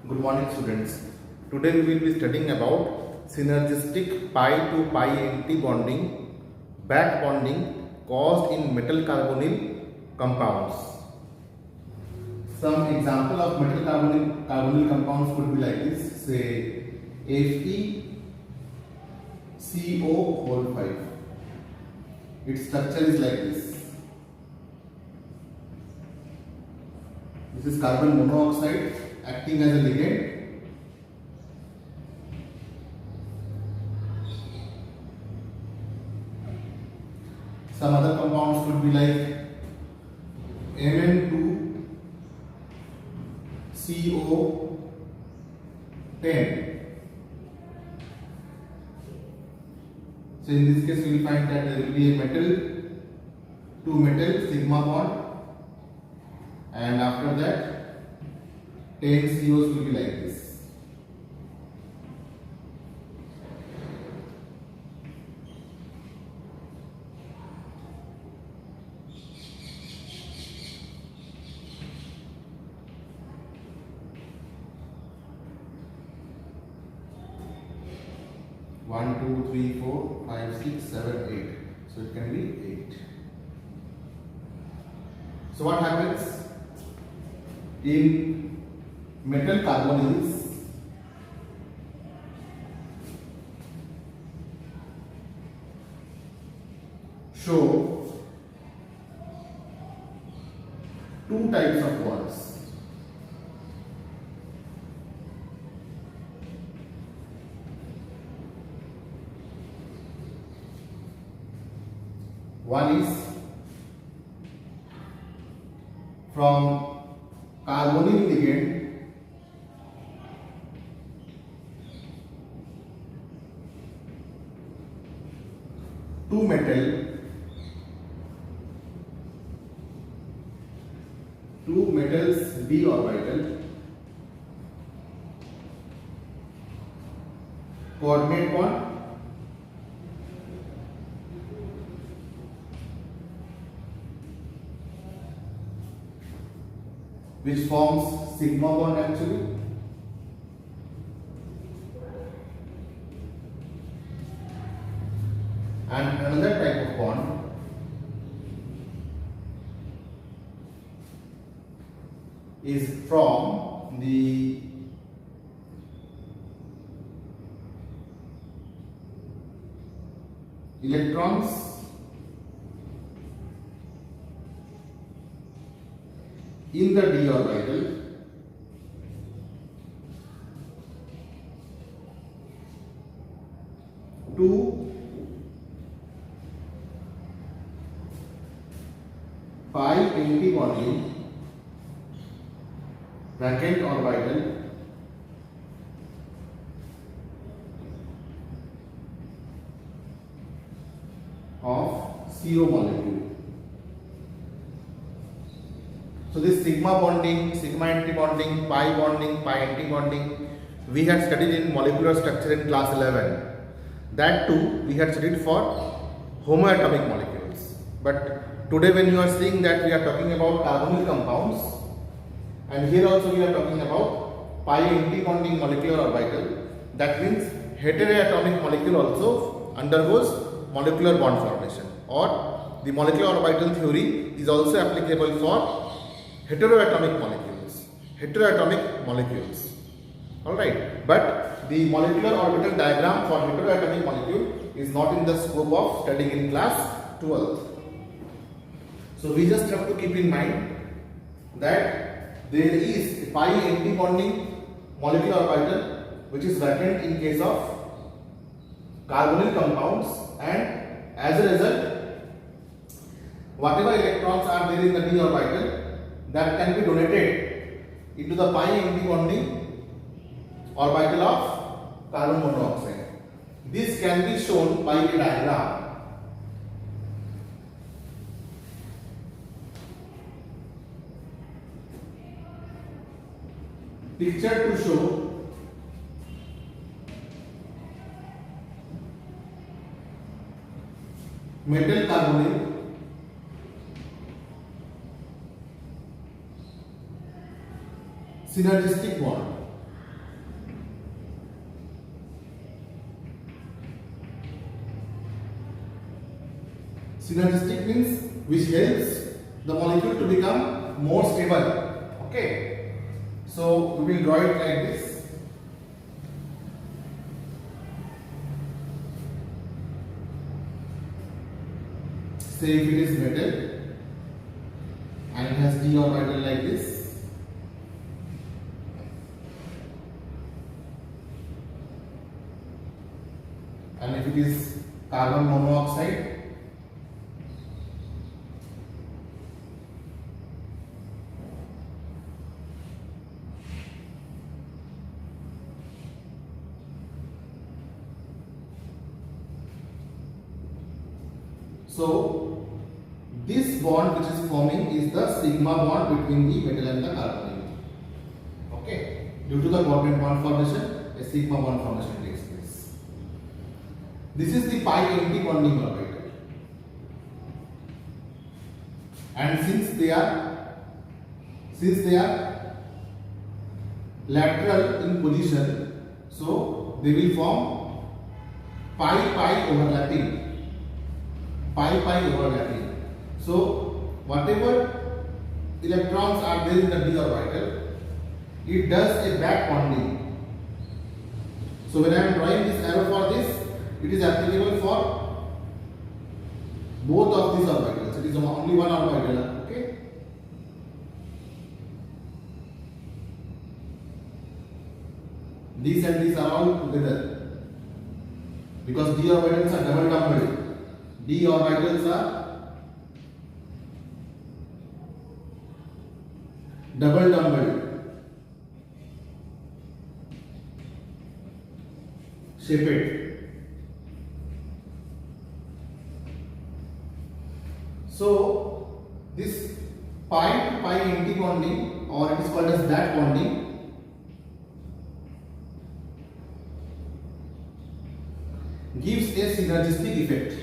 Good morning students. Today we will be studying about synergistic pi to pi anti-bonding back bonding caused in metal carbonyl compounds. Some example of metal carbonyl compounds could be like this, say FeCO5. Its structure is like this. This is carbon monoxide acting as a ligand. Some other compounds could be like Mn2CO10. So in this case we will find that there will be a metal to metal sigma bond, and after that 10 COs will be like this. One, two, three, four, 5, 6, 7, 8. So it can be 8. So what happens in metal carbonyls? Show two types of bonds. One is from carbonyl ligand to metal to metal's d orbital, coordinate bond, which forms sigma bond actually, and another type of bond is from the electrons in the d orbital to pi anti-bonding vacant orbital of CO molecule. So this sigma bonding, sigma anti-bonding, pi bonding, pi anti-bonding, we had studied in molecular structure in class 11. That too we had studied for homoatomic molecules. But today when you are seeing that we are talking about carbonyl compounds, and here also we are talking about pi anti-bonding molecular orbital. That means heteroatomic molecule also undergoes molecular bond formation, or the molecular orbital theory is also applicable for heteroatomic molecules. Alright, but the molecular orbital diagram for heteroatomic molecule is not in the scope of studying in class 12th. So we just have to keep in mind that there is a pi anti-bonding molecular orbital which is vacant in case of carbonyl compounds, and as a result whatever electrons are there in the d orbital, that can be donated into the pi anti-bonding orbital of carbon monoxide. This can be shown by a diagram. Picture to show metal carbonyl synergistic bond. Synergistic means which helps the molecule to become more stable. Okay. So we will draw it like this. Say if it is metal and it has d orbital like this. And if it is carbon monoxide, so this bond which is forming is the sigma bond between the metal and the carbon. Okay, due to the covalent bond formation, a sigma bond formation takes place. This is the pi anti-bonding orbital, and since they are lateral in position, so they will form pi overlapping. Pi overlapping. So whatever electrons are there in the d orbital, it does a back bonding. So when I am drawing this arrow for this, it is applicable for both of these orbitals. It is only one orbital. Okay. These and these are all together because d orbitals are double coupled. D orbitals are double doubled, shaped. So this pi to pi anti-bonding, or it is called as back bonding, gives a synergistic effect.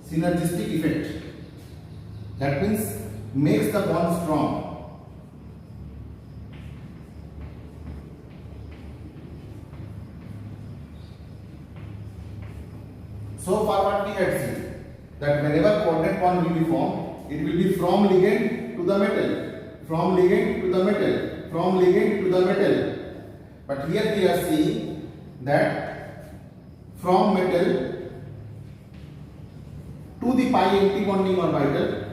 Synergistic effect, that means makes the bond strong. So far what we had seen, that whenever covalent bond will be formed, it will be from ligand to the metal, from ligand to the metal, from ligand to the metal. But here we are seeing that from metal to the pi anti-bonding orbital,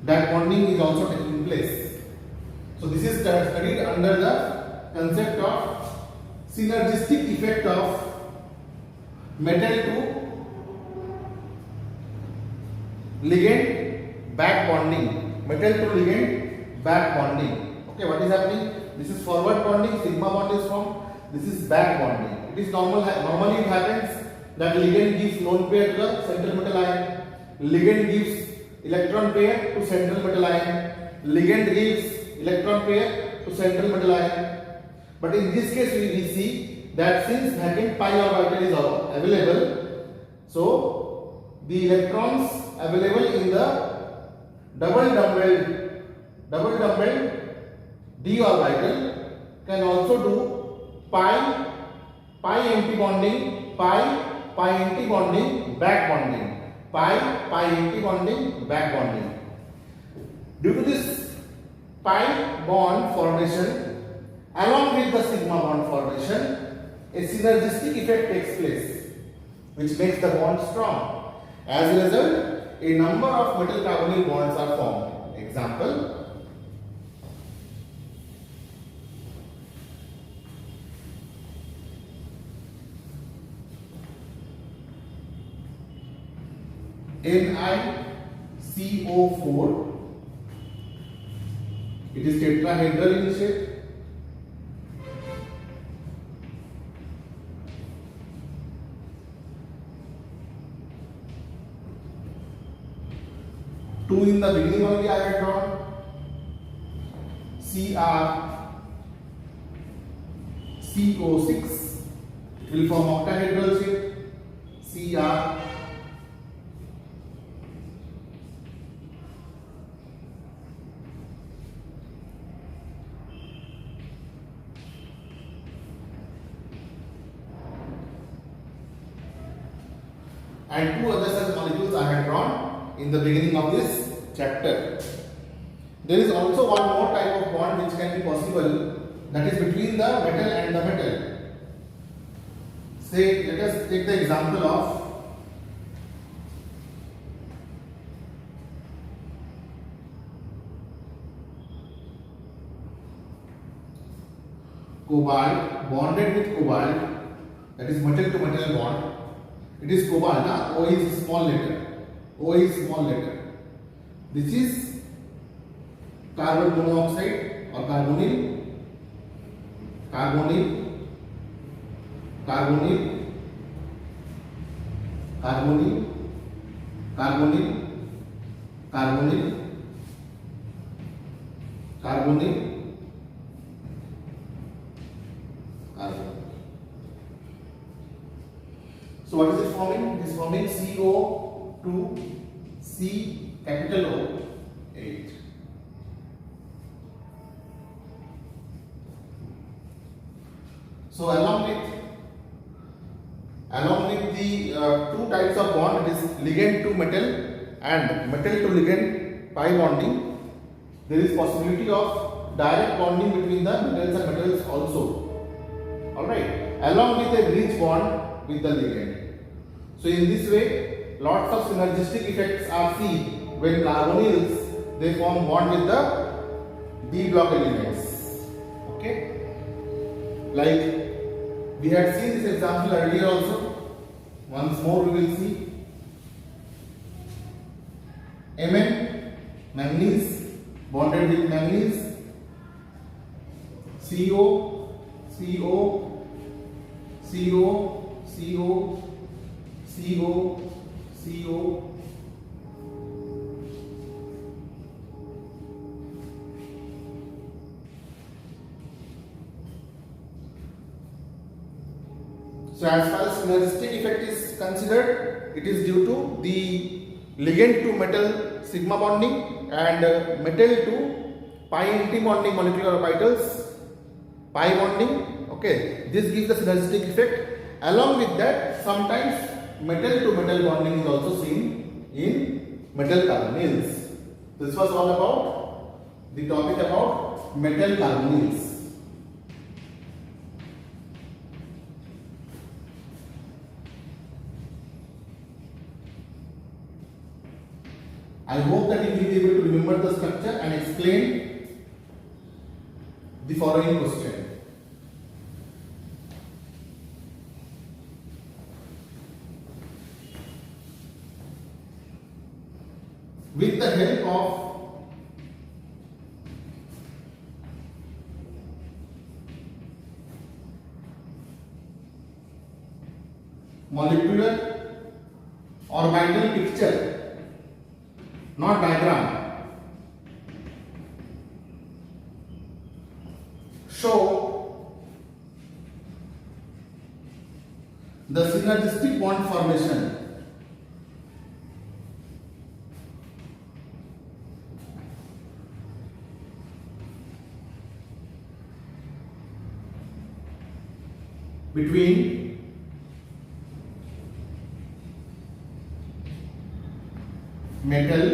that bonding is also taking place. So this is studied under the concept of synergistic effect of metal to ligand back bonding. Metal to ligand back bonding. Okay, what is happening? This is forward bonding, sigma bond is formed. This is back bonding. It is normally it happens that ligand gives lone pair to the central metal ion, ligand gives electron pair to central metal ion, ligand gives electron pair to central metal ion. But in this case we see that since vacant pi orbital is available, so the electrons available in the double dumbbell d orbital can also do pi anti-bonding, pi anti-bonding, back bonding, pi anti-bonding, back bonding. Due to this pi bond formation along with the sigma bond formation, a synergistic effect takes place which makes the bond strong. As a result, a number of metal carbonyl bonds are formed. Example, NiCO4, it is tetrahedral in shape. Two in the beginning only I had drawn. CrCO6, it will form octahedral shape. Cr and two other such molecules I had drawn in the beginning of this chapter. There is also one more type of bond which can be possible, that is between the metal and the metal. Say, let us take the example of cobalt bonded with cobalt, that is metal to metal bond. It is cobalt, O is small letter. O is small letter. This is carbon monoxide or carbonyl, carbonyl, carbonyl, carbonyl, carbonyl, carbonyl, carbonyl, carbonyl. So what is it forming? It is forming CO2C capital O 8. So along with the two types of bond, it is ligand to metal and metal to ligand pi bonding, there is possibility of direct bonding between the metals and metals also. Alright, along with a bridge bond with the ligand. So in this way, lots of synergistic effects are seen when carbonyls they form bond with the D block elements. Okay, like we had seen this example earlier also. Once more we will see. Mn, manganese bonded with manganese. CO, CO, CO, CO, CO, CO. So as far as synergistic effect is considered, it is due to the ligand to metal sigma bonding and metal to pi anti bonding molecular orbitals pi bonding. Okay, this gives the synergistic effect. Along with that, sometimes metal to metal bonding is also seen in metal carbonyls. This was all about the topic about metal carbonyls. I hope that you will be able to remember the structure and explain the following question. With the help of molecular orbital picture, not diagram, show the synergistic bond formation between metal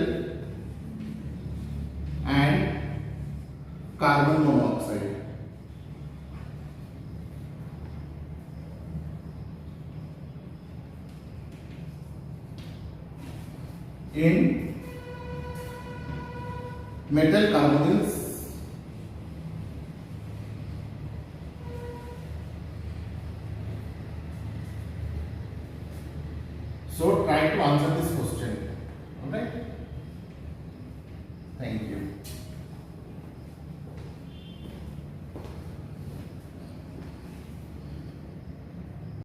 and carbon monoxide. In metal carbonyls